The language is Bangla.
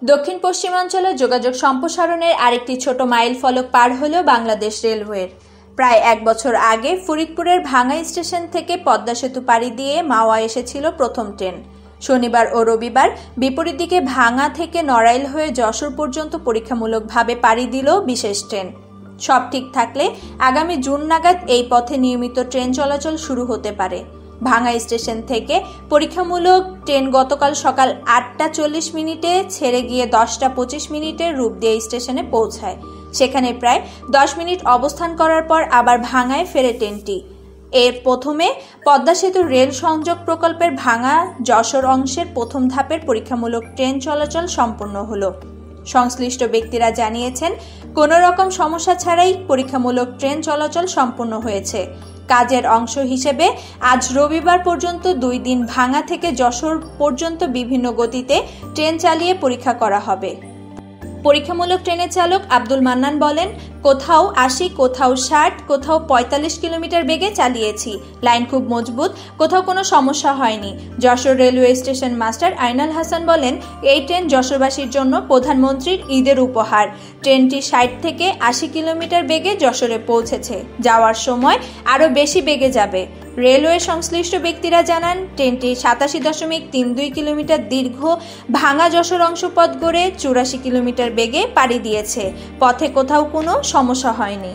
দক্ষিণ পশ্চিমাঞ্চলে যোগাযোগ সম্প্রসারণের আরেকটি ছোট মাইল ফলক পার হল বাংলাদেশ রেলওয়ের। প্রায় এক বছর আগে ফরিদপুরের ভাঙ্গা স্টেশন থেকে পদ্মা সেতু পাড়ি দিয়ে মাওয়া এসেছিল প্রথম ট্রেন। শনিবার ও রবিবার বিপরীত দিকে ভাঙ্গা থেকে নড়াইল হয়ে যশোর পর্যন্ত পরীক্ষামূলকভাবে পাড়ি দিল বিশেষ ট্রেন। সব ঠিক থাকলে আগামী জুন নাগাদ এই পথে নিয়মিত ট্রেন চলাচল শুরু হতে পারে। ভাঙ্গা স্টেশন থেকে পরীক্ষামূলক ট্রেন গতকাল সকাল 8টা 40 মিনিটে ছেড়ে গিয়ে 10টা 25 মিনিটে রূপদিয়া স্টেশনে পৌঁছায়। সেখানে প্রায় 10 মিনিট অবস্থান করার পর আবার ভাঙ্গায় ফেরে ট্রেনটি। এর প্রথমে পদ্মা সেতু রেল সংযোগ প্রকল্পের ভাঙ্গা যশোর অংশের প্রথম ধাপের পরীক্ষামূলক ট্রেন চলাচল সম্পন্ন হলো। সংশ্লিষ্ট ব্যক্তিরা জানিয়েছেন, কোনো রকম সমস্যা ছাড়াই পরীক্ষামূলক ট্রেন চলাচল সম্পন্ন হয়েছে। কাজের অংশ হিসেবে আজ রবিবার পর্যন্ত 2 দিন ভাঙ্গা থেকে যশোর পর্যন্ত বিভিন্ন গতিতে ট্রেন চালিয়ে পরীক্ষা করা হবে। পরীক্ষামূলক ট্রেনের চালক আব্দুল মান্নান বলেন, কোথাও 80, কোথাও 60, কোথাও 45 কিলোমিটার বেগে চালিয়েছি। লাইন খুব মজবুত, কোথাও কোনো সমস্যা হয়নি। Jessore railway station master Ainal Hasan বলেন, এই ট্রেন যশোরবাসীর জন্য প্রধানমন্ত্রীর ঈদের উপহার। ট্রেনটি 60 থেকে 80 কিলোমিটার বেগে যশোরে পৌঁছেছে, যাওয়ার সময় আরও বেশি বেগে যাবে। রেলওয়ে সংশ্লিষ্ট ব্যক্তিরা জানান, ট্রেনটি 87.32 কিলোমিটার দীর্ঘ ভাঙ্গা যশোর অংশপথ গড়ে 84 কিলোমিটার বেগে পাড়ি দিয়েছে। পথে কোথাও কোনো সমস্যা হয়নি।